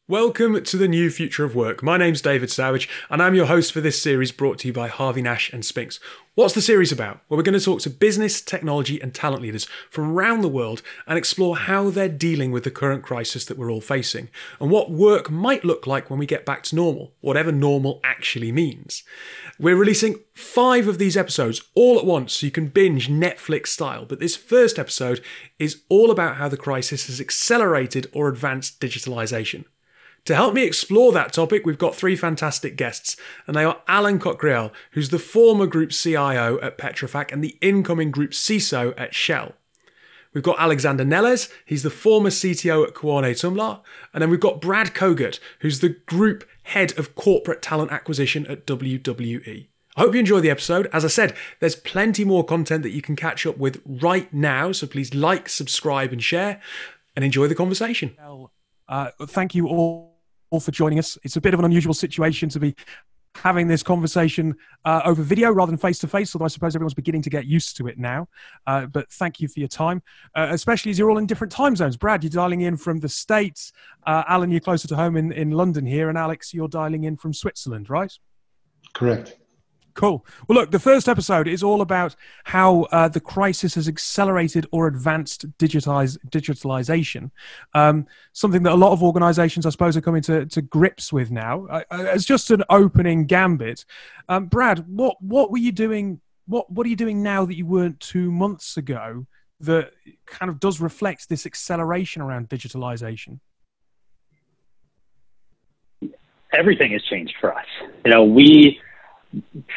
Welcome to the new future of work. My name's David Savage and I'm your host for this series brought to you by Harvey Nash and Spinks. What's the series about? Well, we're going to talk to business, technology and talent leaders from around the world and explore how they're dealing with the current crisis that we're all facing and what work might look like when we get back to normal, whatever normal actually means. We're releasing 5 of these episodes all at once so you can binge Netflix style, but this first episode is all about how the crisis has accelerated or advanced digitalisation. To help me explore that topic, we've got 3 fantastic guests, and they are Allan, who's the former group CIO at Petrofac and the incoming group CISO at Shell. We've got Alexander Nelles, he's the former CTO at Kuoni Tumlare, and then we've got Brad Kogut, who's the group head of corporate talent acquisition at WWE. I hope you enjoy the episode. As I said, there's plenty more content that you can catch up with right now, so please like, subscribe and share, and enjoy the conversation. Thank you all for joining us. It's a bit of an unusual situation to be having this conversation over video rather than face-to-face, although I suppose everyone's beginning to get used to it now. But thank you for your time, especially as you're all in different time zones. Brad, you're dialing in from the States. Allan, you're closer to home in London here. And Alex, you're dialing in from Switzerland, right? Correct. Cool. Well, look, the first episode is all about how the crisis has accelerated or advanced digitalisation, something that a lot of organisations, I suppose, are coming to grips with now. As just an opening gambit, Brad, what were you doing? What are you doing now that you weren't 2 months ago that kind of does reflect this acceleration around digitalisation? Everything has changed for us. You know, we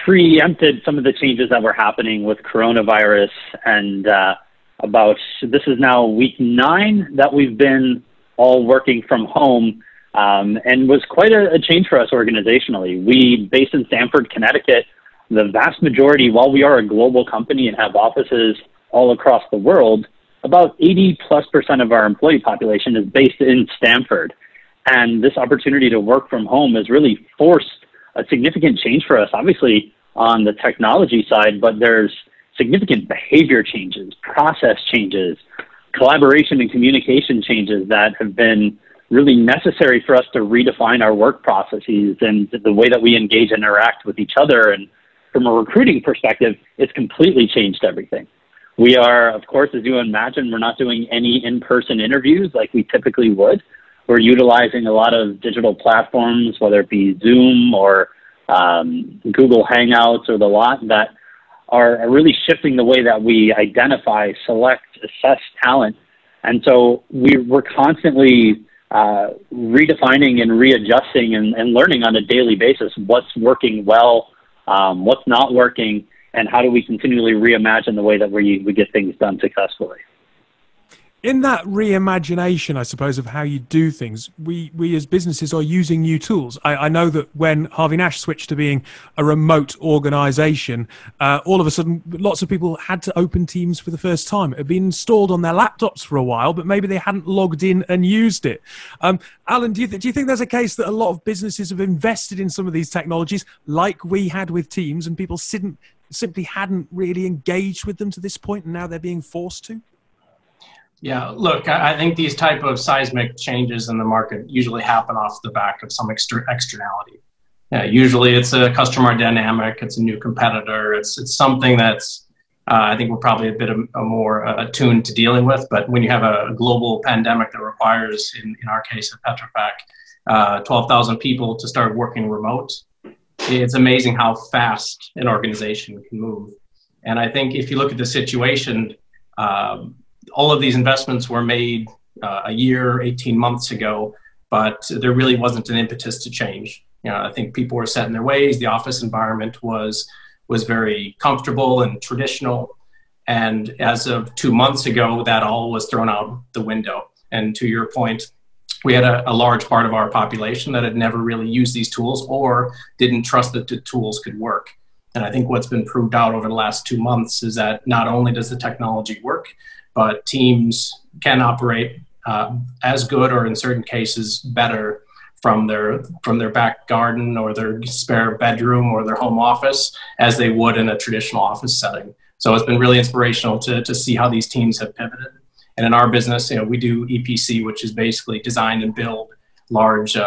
preempted some of the changes that were happening with coronavirus, and this is now week 9 that we've been all working from home, and was quite a change for us organizationally. We, based in Stamford, Connecticut, the vast majority, while we are a global company and have offices all across the world, about 80+% of our employee population is based in Stamford. And this opportunity to work from home has really forced a significant change for us, obviously on the technology side, but there's significant behavior changes, process changes, collaboration and communication changes that have been really necessary for us to redefine our work processes and the way that we engage and interact with each other. And from a recruiting perspective, it's completely changed everything. We are, of course, as you imagine, we're not doing any in-person interviews like we typically would. We're utilizing a lot of digital platforms, whether it be Zoom or Google Hangouts or the lot, that are really shifting the way that we identify, select, assess talent. And so we're constantly redefining and readjusting and learning on a daily basis what's working well, what's not working, and how do we continually reimagine the way that we get things done successfully. In that reimagination, I suppose, of how you do things, we as businesses are using new tools. I know that when Harvey Nash switched to being a remote organisation, all of a sudden, lots of people had to open Teams for the first time. It had been installed on their laptops for a while, but maybe they hadn't logged in and used it. Allan, do you think there's a case that a lot of businesses have invested in some of these technologies, like we had with Teams, and people simply hadn't really engaged with them to this point, and now they're being forced to? Yeah, look, I think these type of seismic changes in the market usually happen off the back of some externality. Usually it's a customer dynamic, it's a new competitor, it's something that's, I think we're probably a bit more attuned to dealing with. But when you have a global pandemic that requires, in our case at Petrofac, 12,000 people to start working remote, it's amazing how fast an organization can move. And I think if you look at the situation, all of these investments were made a year, 18 months ago, but there really wasn't an impetus to change. You know, I think people were set in their ways. The office environment was very comfortable and traditional. And as of 2 months ago, that all was thrown out the window. And to your point, we had a large part of our population that had never really used these tools or didn't trust that the tools could work. And I think what's been proved out over the last 2 months is that not only does the technology work, but teams can operate as good, or in certain cases better, from their back garden or their spare bedroom or their home office as they would in a traditional office setting. So it's been really inspirational to see how these teams have pivoted. And in our business, we do EPC, which is basically design and build large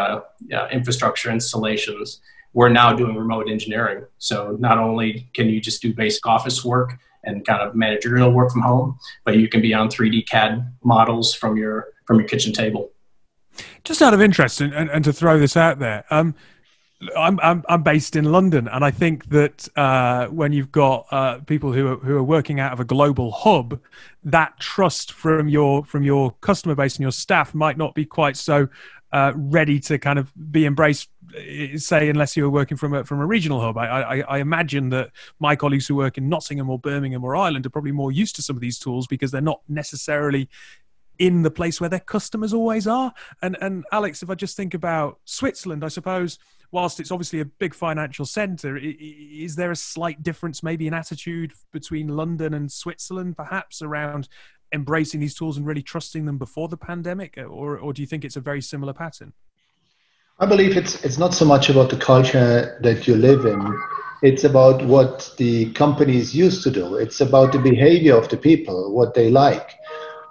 infrastructure installations, we're now doing remote engineering. So not only can you just do basic office work and kind of managerial work from home, but you can be on 3D CAD models from your kitchen table. Just out of interest, and to throw this out there, I'm based in London, and I think that when you've got people who are working out of a global hub, that trust from your customer base and your staff might not be quite so ready to kind of be embraced, say, unless you were working from a regional hub. I imagine that my colleagues who work in Nottingham or Birmingham or Ireland are probably more used to some of these tools because they're not necessarily in the place where their customers always are. And Alex, if I just think about Switzerland, I suppose, whilst it's obviously a big financial centre, is there a slight difference maybe in attitude between London and Switzerland, perhaps, around embracing these tools and really trusting them before the pandemic? Or do you think it's a very similar pattern? I believe it's not so much about the culture that you live in. It's about what the companies used to do. It's about the behavior of the people, what they like.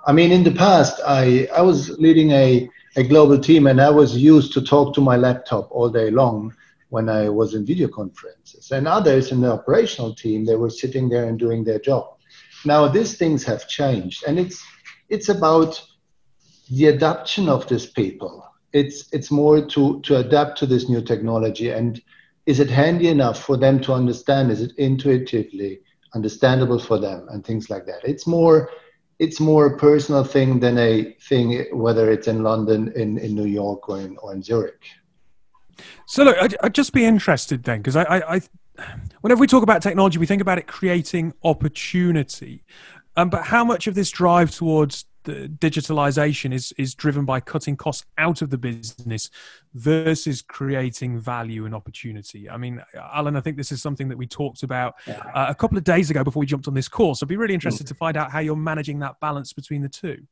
I mean, in the past, I was leading a global team, and I was used to talk to my laptop all day long when I was in video conferences. And others in the operational team, they were sitting there and doing their job. Now, these things have changed, and it's about the adoption of these people. It's more to adapt to this new technology, and is it handy enough for them to understand? Is it intuitively understandable for them, and things like that? It's more a personal thing than a thing, whether it's in London, in New York, or in Zurich. So look, I'd just be interested then, because I whenever we talk about technology, we think about it creating opportunity. But how much of this drive towards the digitalization is driven by cutting costs out of the business versus creating value and opportunity? I mean, Allan, I think this is something that we talked about a couple of days ago before we jumped on this call. So I'd be really interested to find out how you're managing that balance between the two.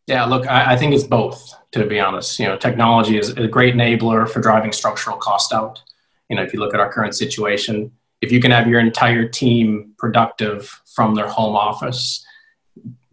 Yeah, look, I think it's both, to be honest. You know, technology is a great enabler for driving structural cost out. You know, if you look at our current situation, if you can have your entire team productive from their home office,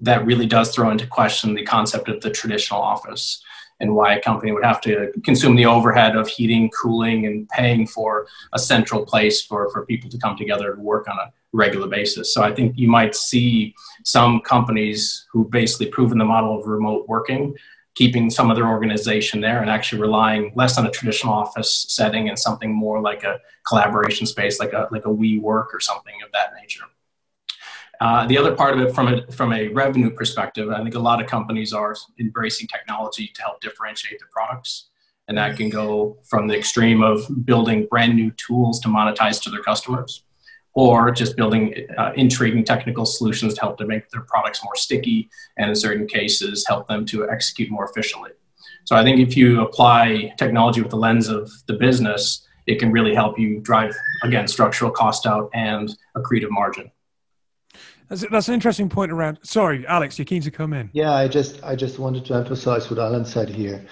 that really does throw into question the concept of the traditional office and why a company would have to consume the overhead of heating, cooling, and paying for a central place for people to come together and work on a regular basis. So I think you might see some companies who basically proven the model of remote working, keeping some of their organization there and actually relying less on a traditional office setting and something more like a collaboration space, like a WeWork or something of that nature. The other part of it from a revenue perspective, I think a lot of companies are embracing technology to help differentiate their products. And that can go from the extreme of building brand new tools to monetize to their customers, or just building intriguing technical solutions to help to make their products more sticky, and in certain cases, help them to execute more efficiently. So I think if you apply technology with the lens of the business, it can really help you drive, again, structural cost out and accretive margin. That's an interesting point around. Sorry, Alex, you're keen to come in. Yeah, I just wanted to emphasize what Allan said here.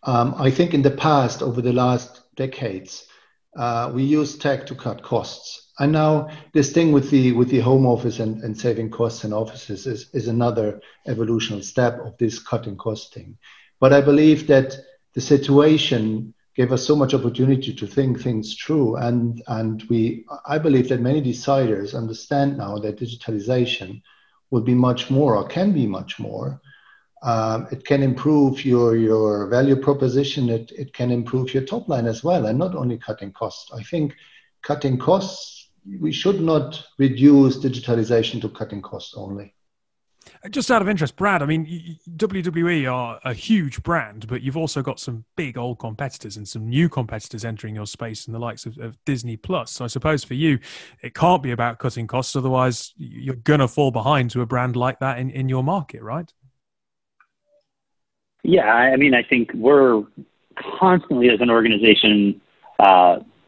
I think in the past, over the last decades, we used tech to cut costs. And now this thing with the home office and saving costs in offices is another evolutionary step of this cutting cost thing. But I believe that the situation gave us so much opportunity to think things through. And I believe that many deciders understand now that digitalization will be much more, or can be much more. It can improve your value proposition. It can improve your top line as well, and not only cutting costs. I think cutting costs, we should not reduce digitalization to cutting costs only. Just out of interest, Brad, I mean, WWE are a huge brand, but you've also got some big old competitors and some new competitors entering your space in the likes of Disney Plus. So I suppose for you, it can't be about cutting costs. Otherwise, you're going to fall behind to a brand like that in your market, right? Yeah, I mean, I think we're constantly as an organization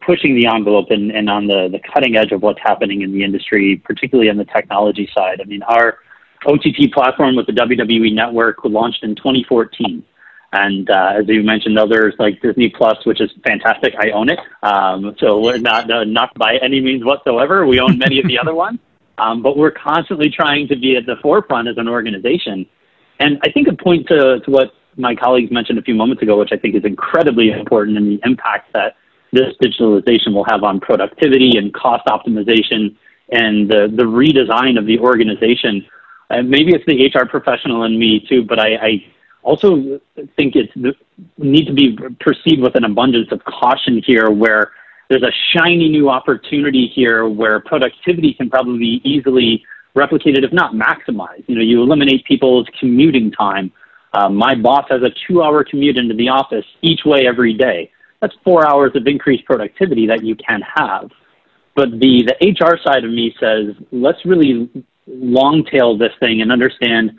pushing the envelope and on the cutting edge of what's happening in the industry, particularly on the technology side. I mean, our OTT platform with the WWE Network was launched in 2014. And as you mentioned, others like Disney Plus, which is fantastic. I own it. So we're not by any means whatsoever. We own many of the other ones. But we're constantly trying to be at the forefront as an organization. And I think a point to what my colleagues mentioned a few moments ago, which I think is incredibly important, in the impact that this digitalization will have on productivity and cost optimization and the redesign of the organization. Maybe it's the HR professional in me too, but I also think it's need to be perceived with an abundance of caution here, where there's a shiny new opportunity here where productivity can probably be easily replicated, if not maximized. You know, you eliminate people's commuting time. My boss has a 2-hour commute into the office each way every day. That's 4 hours of increased productivity that you can have. But the HR side of me says, let's really long tail this thing and understand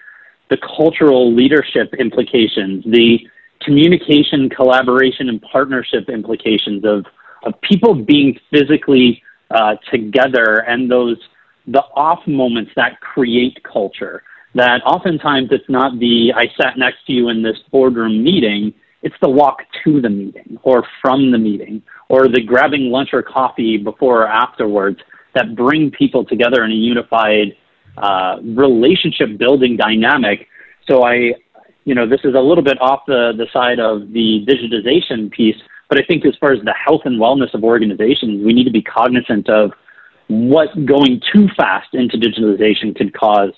the cultural leadership implications, the communication, collaboration, and partnership implications of people being physically together, and the off moments that create culture. That oftentimes it's not the I sat next to you in this boardroom meeting, it's the walk to the meeting or from the meeting, or the grabbing lunch or coffee before or afterwards, that bring people together in a unified relationship building dynamic. So this is a little bit off the side of the digitization piece, but I think as far as the health and wellness of organizations, we need to be cognizant of what going too fast into digitalization could cause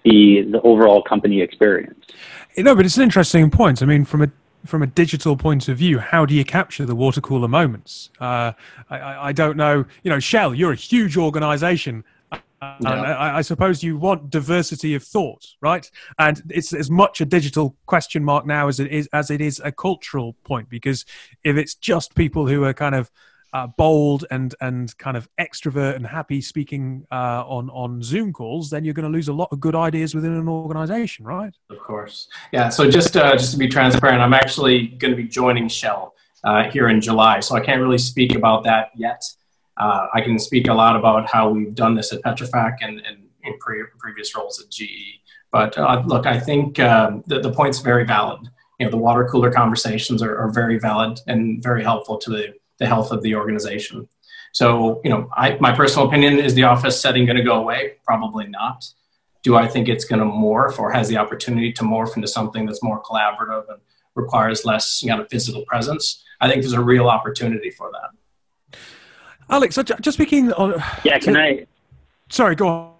the overall company experience. No, but it's an interesting point. I mean, from a digital point of view, how do you capture the water cooler moments? I don't know. You know, Shell, you're a huge organization. I suppose you want diversity of thought, right? And it's as much a digital question mark now as it is a cultural point, because if it's just people who are kind of bold and kind of extrovert and happy speaking on Zoom calls, then you're going to lose a lot of good ideas within an organization, right? Of course. Yeah. So just to be transparent, I'm actually going to be joining Shell here in July, so I can't really speak about that yet. I can speak a lot about how we've done this at Petrofac and in previous roles at GE. But look, I think the point's very valid. You know, the water cooler conversations are very valid and very helpful to the health of the organization. So, you know, my personal opinion, is the office setting going to go away? Probably not. Do I think it's going to morph, or has the opportunity to morph into something that's more collaborative and requires less physical presence? I think there's a real opportunity for that. Alex, just speaking on... Yeah, can I... Sorry, go on,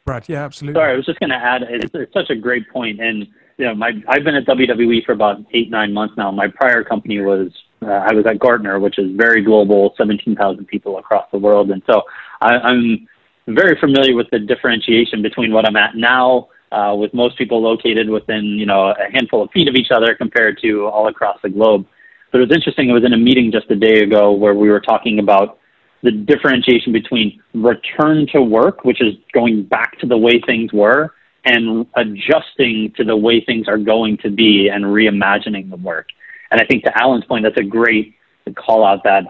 Brad. Yeah, absolutely. Sorry, I was just going to add, it's such a great point. And, you know, I've been at WWE for about 8-9 months now. My prior company was, I was at Gartner, which is very global, 17,000 people across the world. And so I'm very familiar with the differentiation between what I'm at now, with most people located within, a handful of feet of each other, compared to all across the globe. But it was interesting, I was in a meeting just a day ago where we were talking about the differentiation between return to work, which is going back to the way things were, and adjusting to the way things are going to be and reimagining the work. And I think to Allan's point, that's a great call out, that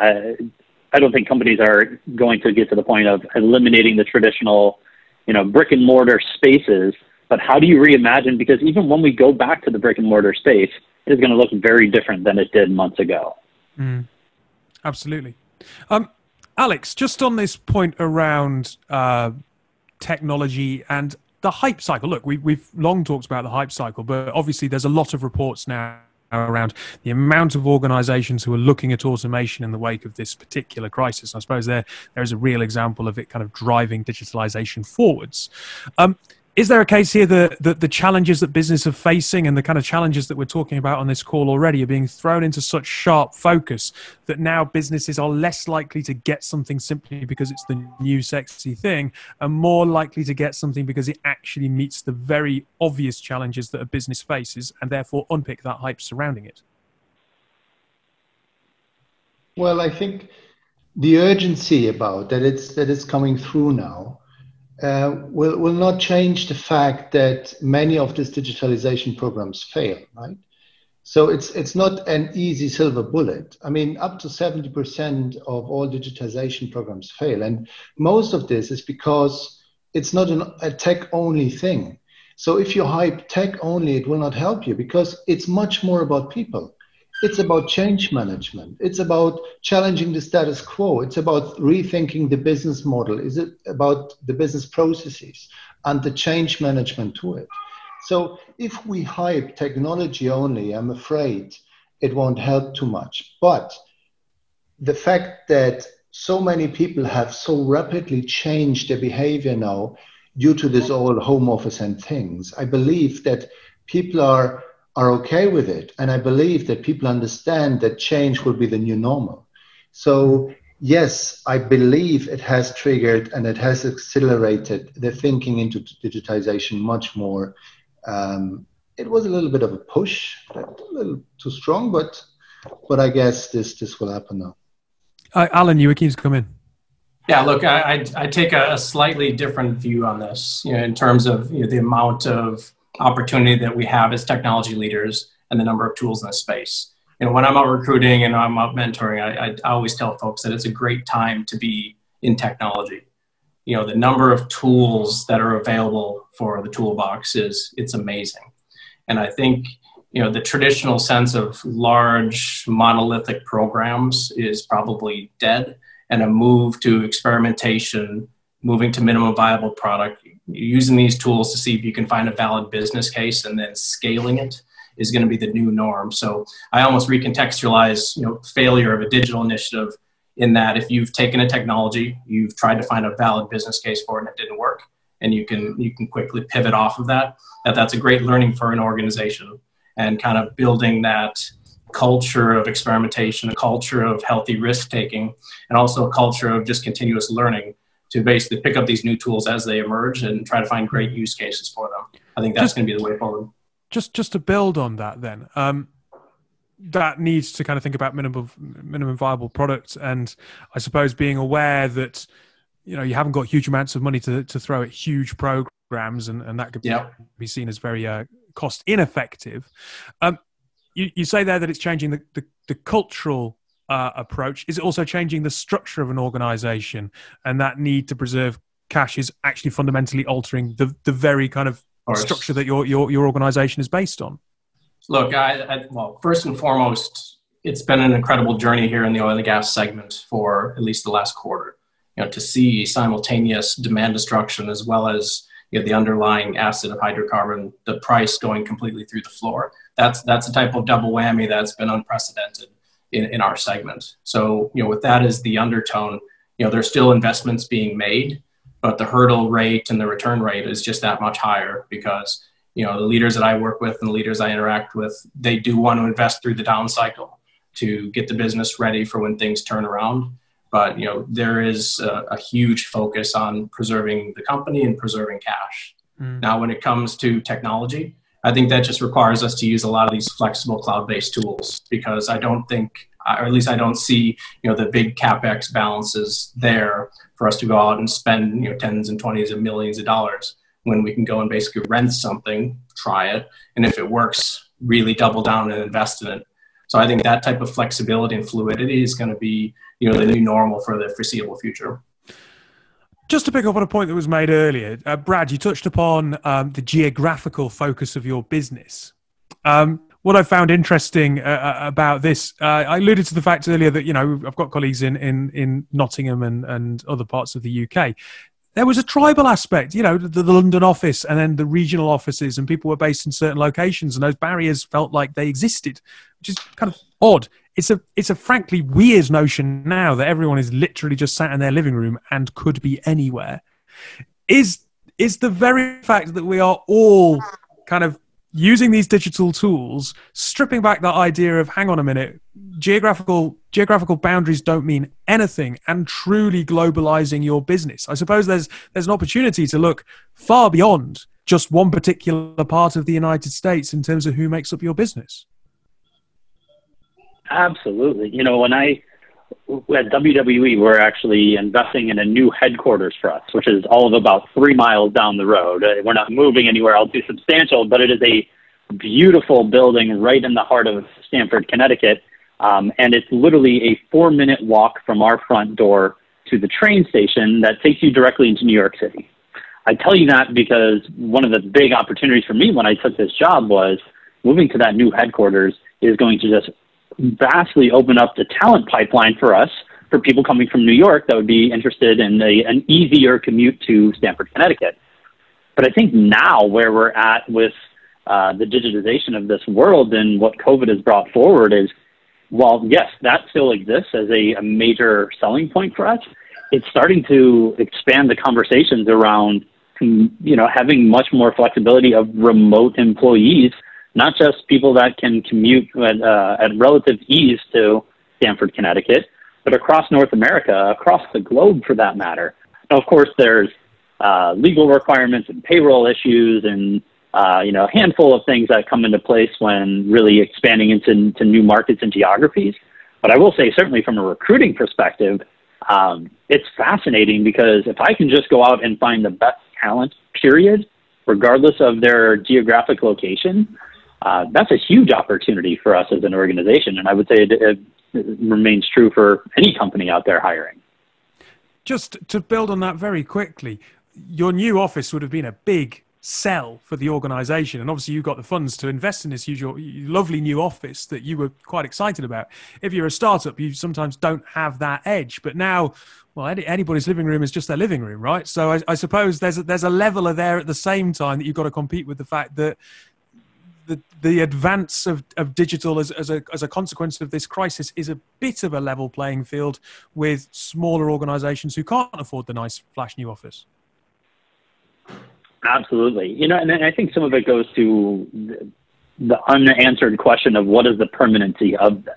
I don't think companies are going to get to the point of eliminating the traditional, brick and mortar spaces, but how do you reimagine? Because even when we go back to the brick and mortar space, it is going to look very different than it did months ago. Absolutely. Alex, just on this point around technology and the hype cycle. Look, we've long talked about the hype cycle, but obviously there's a lot of reports now around the amount of organizations who are looking at automation in the wake of this particular crisis. I suppose there is a real example of it kind of driving digitalization forwards. Is there a case here that the challenges that business are facing and the kind of challenges that we're talking about on this call already are being thrown into such sharp focus that now businesses are less likely to get something simply because it's the new sexy thing, and more likely to get something because it actually meets the very obvious challenges that a business faces, and therefore unpick that hype surrounding it? Well, I think the urgency about that it's coming through now will not change the fact that many of these digitalization programs fail, right? So it's not an easy silver bullet. I mean, up to 70% of all digitization programs fail. And most of this is because it's not a tech-only thing. So if you hype tech only, it will not help you, because it's much more about people. It's about change management. It's about challenging the status quo. It's about rethinking the business model. Is it about the business processes and the change management to it? So if we hype technology only, I'm afraid it won't help too much. But the fact that so many people have so rapidly changed their behavior now due to this all home office and things, I believe that people are okay with it. And I believe that people understand that change will be the new normal. So yes, I believe it has triggered and it has accelerated the thinking into digitization much more. It was a little bit of a push, a little too strong, but I guess this will happen now. Allan, you were keen to come in. Yeah, look, I take a slightly different view on this, in terms of the amount of opportunity that we have as technology leaders and the number of tools in this space. When I'm out recruiting and I'm out mentoring, I always tell folks that it's a great time to be in technology. The number of tools that are available for the toolbox it's amazing. And I think, the traditional sense of large monolithic programs is probably dead, and a move to experimentation, moving to minimum viable product, using these tools to see if you can find a valid business case and then scaling it is going to be the new norm. So I almost recontextualize, failure of a digital initiative in that if you've taken a technology, you've tried to find a valid business case for it and it didn't work, and you can quickly pivot off of that's a great learning for an organization, and kind of building that culture of experimentation, a culture of healthy risk taking, and also a culture of just continuous learning to basically pick up these new tools as they emerge and try to find great use cases for them. I think that's going to be the way forward. Just to build on that then, that needs to kind of think about minimum viable products, and I suppose being aware that you haven't got huge amounts of money to throw at huge programs, and that could be seen as very cost ineffective. You say there that it's changing the cultural approach. Is it also changing the structure of an organization, and that need to preserve cash is actually fundamentally altering the very kind of structure that your organization is based on? Look, well, first and foremost, it's been an incredible journey here in the oil and gas segment for at least the last quarter. To see simultaneous demand destruction as well as the underlying asset of hydrocarbon, the price going completely through the floor. That's a type of double whammy that's been unprecedented in our segment. So, with that as the undertone, there's still investments being made, but the hurdle rate and the return rate is just that much higher because, the leaders that I work with and the leaders I interact with, they do want to invest through the down cycle to get the business ready for when things turn around. But, there is a huge focus on preserving the company and preserving cash. Now, when it comes to technology, I think that just requires us to use a lot of these flexible cloud-based tools, because I don't think, or at least I don't see, the big CapEx balances there for us to go out and spend, tens and twenties of millions of dollars when we can go and basically rent something, try it, and if it works, really double down and invest in it. So I think that type of flexibility and fluidity is going to be, the new normal for the foreseeable future. Just to pick up on a point that was made earlier, Brad, you touched upon the geographical focus of your business. What I found interesting about this, I alluded to the fact earlier that, I've got colleagues in Nottingham and other parts of the UK. There was a tribal aspect, the London office and then the regional offices, and people were based in certain locations, and those barriers felt like they existed, which is kind of odd. It's a frankly weird notion now that everyone is literally just sat in their living room and could be anywhere. Is the very fact that we are all kind of using these digital tools, stripping back that idea of, hang on a minute, geographical boundaries don't mean anything, and truly globalizing your business? I suppose there's an opportunity to look far beyond just one particular part of the United States in terms of who makes up your business. Absolutely. At WWE, we're actually investing in a new headquarters for us, which is all of about 3 miles down the road. We're not moving anywhere else too substantial, but it is a beautiful building right in the heart of Stamford, Connecticut. And it's literally a 4-minute walk from our front door to the train station that takes you directly into New York City. I tell you that because one of the big opportunities for me when I took this job was moving to that new headquarters is going to just vastly open up the talent pipeline for us, for people coming from New York that would be interested in an easier commute to Stamford, Connecticut. But I think now where we're at with the digitization of this world and what COVID has brought forward is, while yes, that still exists as a major selling point for us, it's starting to expand the conversations around, having much more flexibility of remote employees, not just people that can commute at relative ease to Stamford, Connecticut, but across North America, across the globe for that matter. Now, of course, there's legal requirements and payroll issues and a handful of things that come into place when really expanding into new markets and geographies. But I will say, certainly from a recruiting perspective, it's fascinating because if I can just go out and find the best talent, period, regardless of their geographic location, that's a huge opportunity for us as an organization. And I would say it remains true for any company out there hiring. Just to build on that very quickly, your new office would have been a big sell for the organization, and obviously you got the funds to invest in this huge, lovely new office that you were quite excited about. If you're a startup, you sometimes don't have that edge, but now, well, anybody's living room is just their living room, right? So I suppose there's a leveler there at the same time that you've got to compete with the fact that the advance of digital as a consequence of this crisis is a bit of a level playing field with smaller organizations who can't afford the nice flash new office. Absolutely. And I think some of it goes to the unanswered question of what is the permanency of this?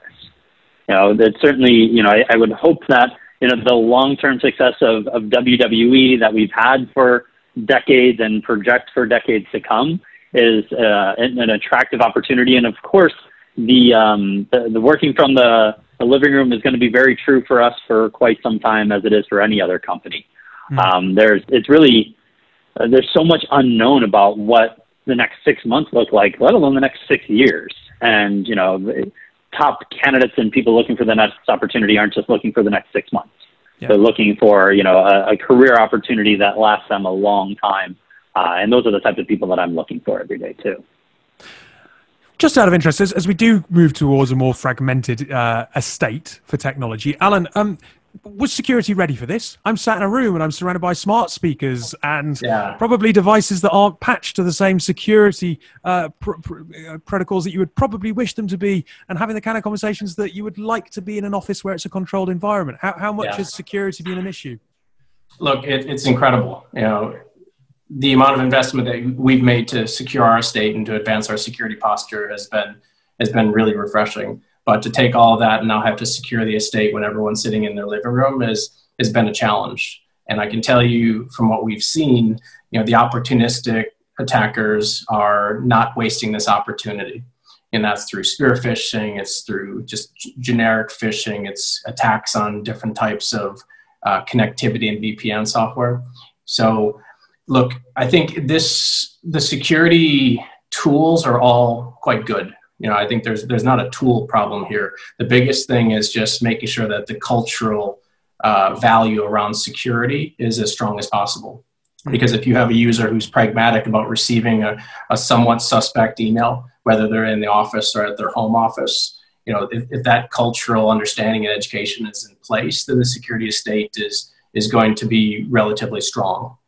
That certainly, I would hope that, the long-term success of WWE that we've had for decades and project for decades to come is an attractive opportunity. And of course, the working from the living room is going to be very true for us for quite some time, as it is for any other company. There's so much unknown about what the next 6 months look like, let alone the next 6 years. And, top candidates and people looking for the next opportunity aren't just looking for the next 6 months. Yeah. They're looking for, a career opportunity that lasts them a long time. And those are the types of people that I'm looking for every day too. Just out of interest, as we do move towards a more fragmented estate for technology, Allan, was security ready for this? I'm sat in a room and I'm surrounded by smart speakers and probably devices that aren't patched to the same security protocols that you would probably wish them to be, and having the kind of conversations that you would like to be in an office where it's a controlled environment. How much has security been an issue? Look, it's incredible. The amount of investment that we've made to secure our estate and to advance our security posture has been really refreshing. But to take all of that and now have to secure the estate when everyone's sitting in their living room has been a challenge. And I can tell you from what we've seen, the opportunistic attackers are not wasting this opportunity. And that's through spear phishing, it's through just generic phishing, it's attacks on different types of connectivity and VPN software. So look, I think the security tools are all quite good. I think there's not a tool problem here. The biggest thing is just making sure that the cultural value around security is as strong as possible. Because if you have a user who's pragmatic about receiving a somewhat suspect email, whether they're in the office or at their home office, if that cultural understanding and education is in place, then the security estate is going to be relatively strong.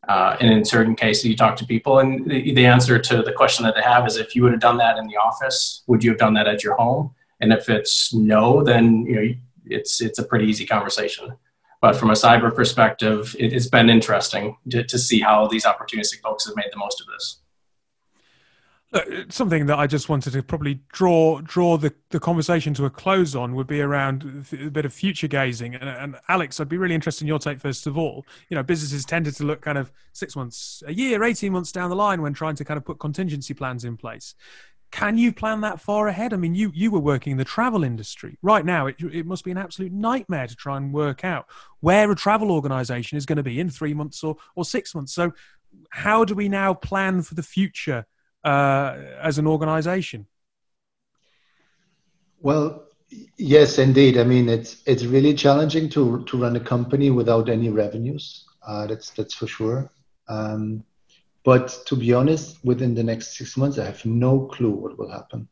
And in certain cases, you talk to people, and the answer to the question that they have is, if you would have done that in the office, would you have done that at your home? And if it's no, then it's a pretty easy conversation. But from a cyber perspective, it's been interesting to see how these opportunistic folks have made the most of this. Something that I just wanted to probably draw the conversation to a close on would be around a bit of future gazing. And Alex, I'd be really interested in your take first of all. Businesses tended to look kind of 6 months, a year, 18 months down the line when trying to kind of put contingency plans in place. Can you plan that far ahead? I mean, you were working in the travel industry. Right now, it must be an absolute nightmare to try and work out where a travel organization is going to be in 3 months or 6 months. So how do we now plan for the future as an organization? Well, yes, indeed. I mean, it's really challenging to run a company without any revenues. That's for sure. But to be honest, within the next 6 months, I have no clue what will happen.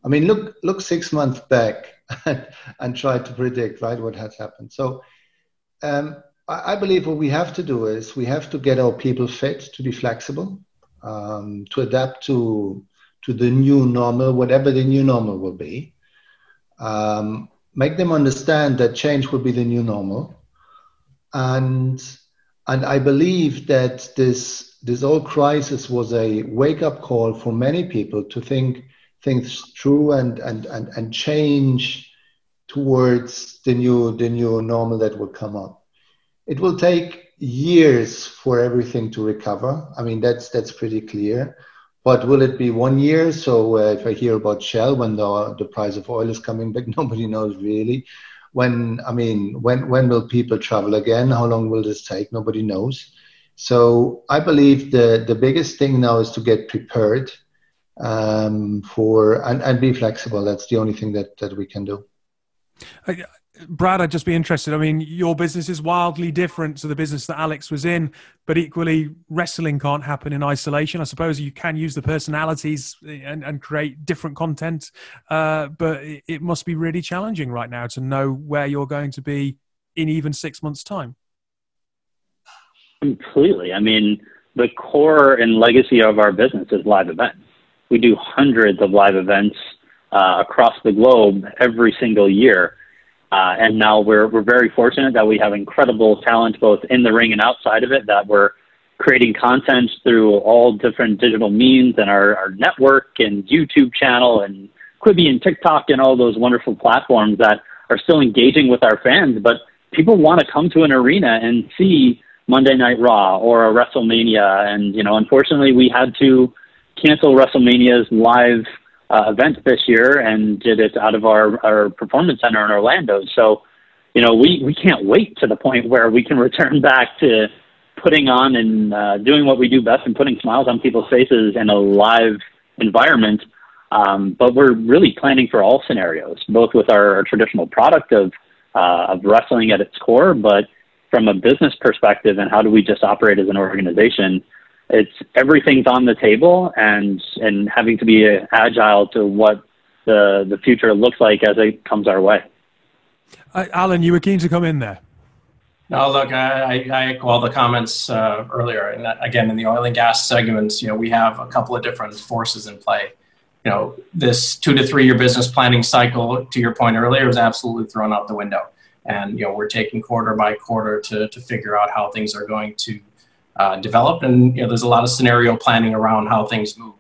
I mean, look 6 months back and try to predict, right, what has happened. So I believe what we have to do is we have to get our people fit to be flexible. to adapt to the new normal, whatever the new normal will be. Make them understand that change will be the new normal, and I believe that this whole crisis was a wake up call for many people to think things through and change towards the new normal that will come up. It will take years for everything to recover. I mean, that's pretty clear. But will it be 1 year? So if I hear about Shell, when the price of oil is coming back, nobody knows really. When will people travel again? How long will this take? Nobody knows. So I believe the biggest thing now is to get prepared and be flexible. That's the only thing that we can do. Brad, I'd just be interested. I mean, your business is wildly different to the business that Alex was in, but equally, wrestling can't happen in isolation. I suppose you can use the personalities and create different content, but it must be really challenging right now to know where you're going to be in even 6 months' time. Completely. I mean, the core and legacy of our business is live events. We do hundreds of live events across the globe every single year. And now we're very fortunate that we have incredible talent both in the ring and outside of it, that we're creating content through all different digital means and our network and YouTube channel and Quibi and TikTok and all those wonderful platforms that are still engaging with our fans. But people want to come to an arena and see Monday Night Raw or a WrestleMania. And, unfortunately, we had to cancel WrestleMania's live event this year and did it out of our performance center in Orlando. So, we can't wait to the point where we can return back to putting on and doing what we do best and putting smiles on people's faces in a live environment. But we're really planning for all scenarios, both with our traditional product of wrestling at its core, but from a business perspective and how do we just operate as an organization. It's everything's on the table and having to be agile to what the future looks like as it comes our way. Allan, you were keen to come in there. No, look, I echo all the comments earlier. And again, in the oil and gas segments, we have a couple of different forces in play. This 2 to 3 year business planning cycle, to your point earlier, was absolutely thrown out the window. And, we're taking quarter by quarter to figure out how things are going to develop, and there's a lot of scenario planning around how things move,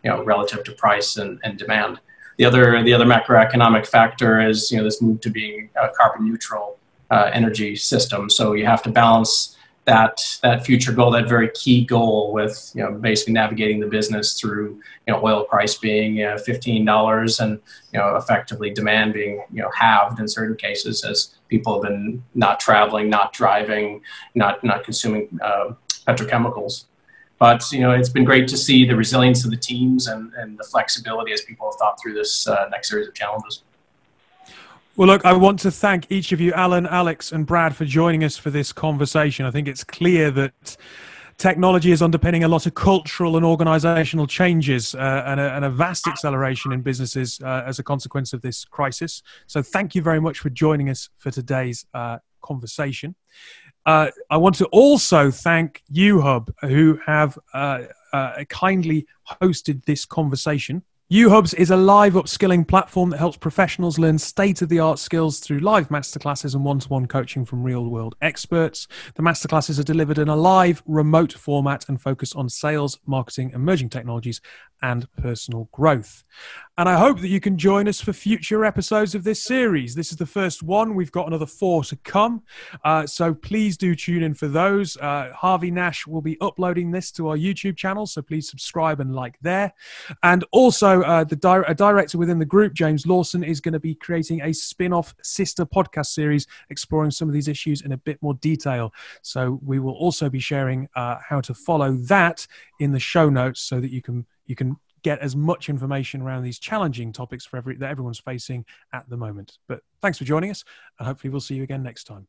relative to price and demand. The other macroeconomic factor is this move to being a carbon neutral energy system. So you have to balance that future goal, that very key goal, with basically navigating the business through oil price being $15 and effectively demand being halved in certain cases as people have been not traveling, not driving, not consuming petrochemicals. But it's been great to see the resilience of the teams and the flexibility as people have thought through this next series of challenges. Well, look, I want to thank each of you, Allan, Alex, and Brad, for joining us for this conversation. I think it's clear that technology is underpinning a lot of cultural and organizational changes and a vast acceleration in businesses as a consequence of this crisis. So thank you very much for joining us for today's conversation. I want to also thank UHub, who have kindly hosted this conversation. UHubs is a live upskilling platform that helps professionals learn state-of-the-art skills through live masterclasses and one-to-one coaching from real-world experts. The masterclasses are delivered in a live, remote format and focus on sales, marketing, emerging technologies, and personal growth. And I hope that you can join us for future episodes of this series. This is the first one. We've got another 4 to come. So please do tune in for those. Harvey Nash will be uploading this to our YouTube channel, so please subscribe and like there. And also a director within the group, James Lawson, is going to be creating a spin-off sister podcast series exploring some of these issues in a bit more detail. So we will also be sharing how to follow that in the show notes so that you can get as much information around these challenging topics that everyone's facing at the moment. But thanks for joining us, and hopefully we'll see you again next time.